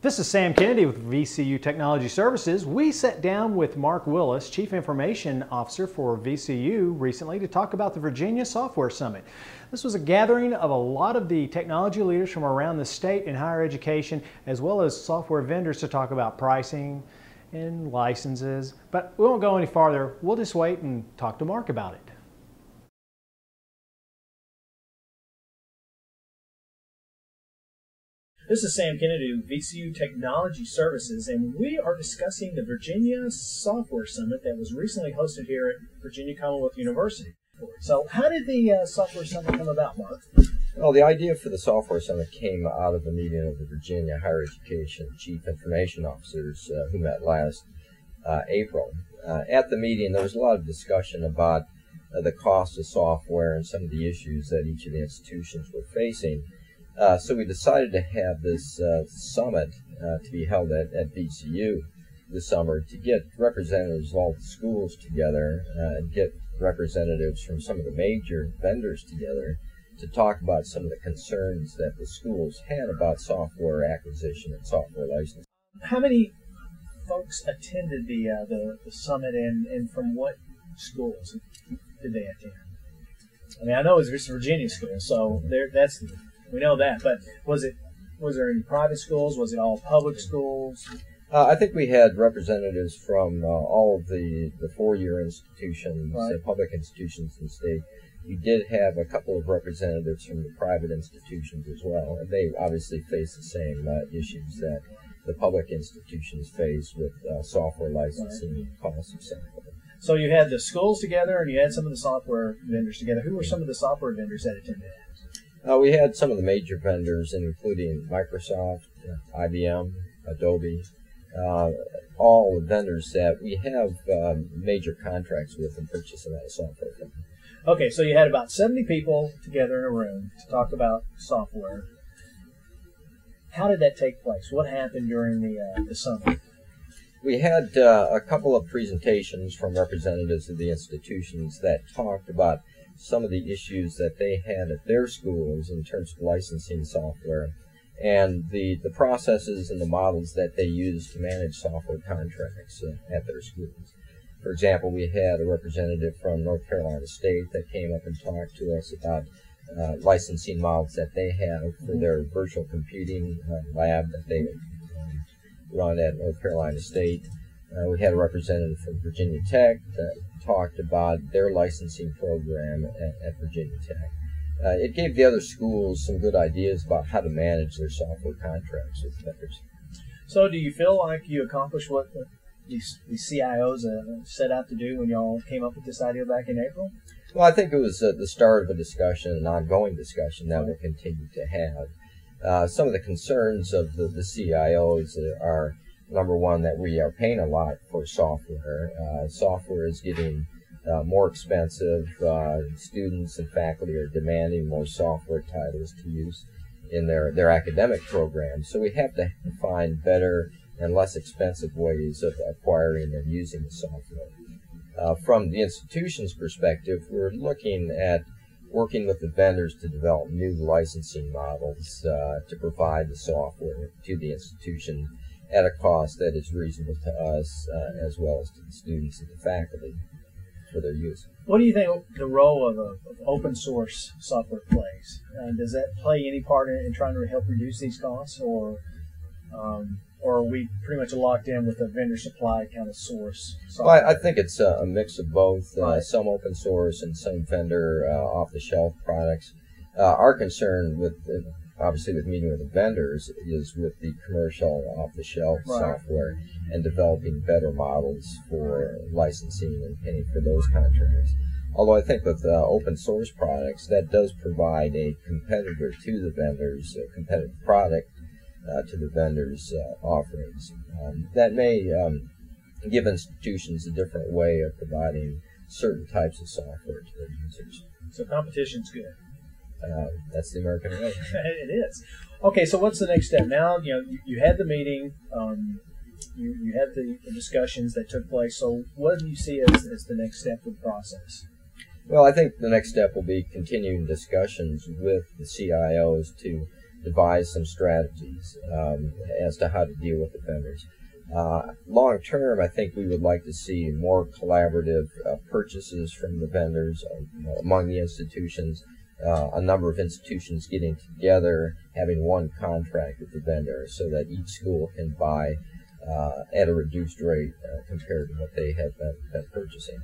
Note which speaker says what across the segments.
Speaker 1: This is Sam Kennedy with VCU Technology Services. We sat down with Mark Willis, Chief Information Officer for VCU, recently to talk about the Virginia Software Summit. This was a gathering of a lot of the technology leaders from around the state in higher education, as well as software vendors to talk about pricing and licenses. But we won't go any farther. We'll just wait and talk to Mark about it. This is Sam Kennedy with VCU Technology Services, and we are discussing the Virginia Software Summit that was recently hosted here at Virginia Commonwealth University. So how did the Software Summit come about, Mark?
Speaker 2: Well, the idea for the Software Summit came out of a meeting of the Virginia Higher Education Chief Information Officers who met last April. At the meeting, there was a lot of discussion about the cost of software and some of the issues that each of the institutions were facing. So we decided to have this summit to be held at VCU this summer to get representatives of all the schools together and get representatives from some of the major vendors together to talk about some of the concerns that the schools had about software acquisition and software licensing.
Speaker 1: How many folks attended the summit, and from what schools did they attend? I mean, I know it's Virginia school, so we know that, but was there any private schools? Was it all public schools?
Speaker 2: I think we had representatives from all of the four-year institutions, right, public institutions in the state. We did have a couple of representatives from the private institutions as well, and they obviously face the same issues that the public institutions face with software licensing, right, costs of software.
Speaker 1: So you had the schools together, and you had some of the software vendors together. Who were some of the software vendors that attended?
Speaker 2: We had some of the major vendors, including Microsoft, IBM, Adobe, all the vendors that we have major contracts with and purchase a lot of software from.
Speaker 1: Okay, so you had about 70 people together in a room to talk about software. How did that take place? What happened during the summit?
Speaker 2: We had a couple of presentations from representatives of the institutions that talked about some of the issues that they had at their schools in terms of licensing software and the processes and the models that they use to manage software contracts at their schools. For example, we had a representative from North Carolina State that came up and talked to us about licensing models that they have for their virtual computing lab that they run at North Carolina State. We had a representative from Virginia Tech that talked about their licensing program at Virginia Tech. It gave the other schools some good ideas about how to manage their software contracts with vendors. So do you feel like you accomplished what these CIOs set out to do when y'all came up with this idea back in April? Well, I think it was the start of a discussion, an ongoing discussion that we'll continue to have. Some of the concerns of the CIOs are, number one, that we are paying a lot for software. Software is getting more expensive. Students and faculty are demanding more software titles to use in their academic programs. So we have to find better and less expensive ways of acquiring and using the software. From the institution's perspective, we're looking at working with the vendors to develop new licensing models to provide the software to the institution at a cost that is reasonable to us as well as to the students and the faculty for their use. What do you think the role of open source software plays? Does that play any part in trying to help reduce these costs, or are we pretty much locked in with a vendor supply kind of source software? Well, I think it's a mix of both, right, some open source and some vendor off-the-shelf products. Our concern with obviously with meeting with the vendors is with the commercial off-the-shelf, right, software and developing better models for licensing and paying for those contracts. Although I think with open source products, that does provide a competitor to the vendors, a competitive product to the vendors' offerings. That may give institutions a different way of providing certain types of software to their users. So competition's good. That's the American way. It is. Okay, so what's the next step? Now, you had the meeting, you had the discussions that took place. So what do you see as the next step of the process? Well, I think the next step will be continuing discussions with the CIOs to devise some strategies as to how to deal with the vendors. Long term, I think we would like to see more collaborative purchases from the vendors among the institutions. A number of institutions getting together, having one contract with the vendor so that each school can buy at a reduced rate compared to what they have been purchasing.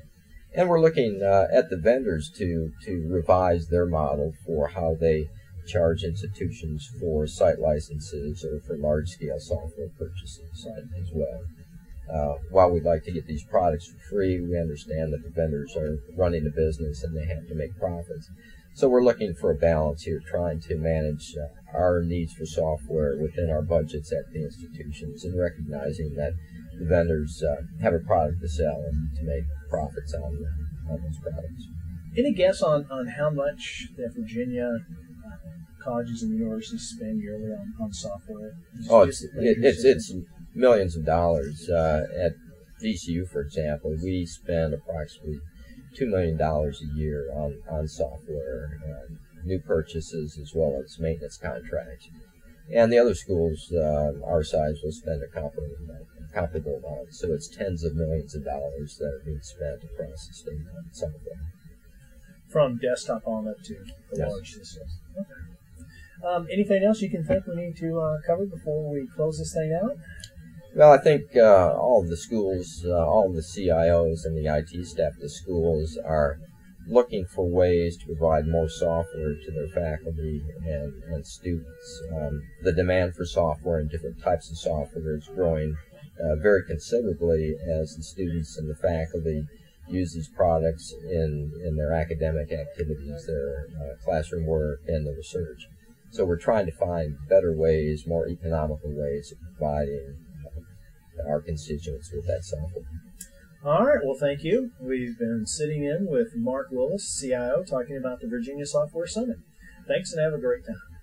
Speaker 2: And we're looking at the vendors to revise their model for how they charge institutions for site licenses or for large-scale software purchases as well. While we'd like to get these products for free, we understand that the vendors are running a business and they have to make profits. So we're looking for a balance here, trying to manage our needs for software within our budgets at the institutions and recognizing that the vendors have a product to sell and to make profits on those products.
Speaker 1: Any guess on how much that Virginia colleges and universities spend yearly on software?
Speaker 2: It's millions of dollars. At VCU, for example, we spend approximately $2 million a year on software, new purchases as well as maintenance contracts. And the other schools our size will spend a comparable amount. So it's tens of millions of dollars that are being spent across the state on software.
Speaker 1: From desktop on up to the large systems. Okay. Anything else you can think we need to cover before we close this thing out?
Speaker 2: Well, I think all of the schools, all of the CIOs and the IT staff of the schools are looking for ways to provide more software to their faculty and students. The demand for software and different types of software is growing very considerably as the students and the faculty use these products in their academic activities, their classroom work, and their research. So we're trying to find better ways, more economical ways of providing our constituents with that software.
Speaker 1: All right, well, thank you. We've been sitting in with Mark Willis, CIO, talking about the Virginia Software Summit. Thanks and have a great time.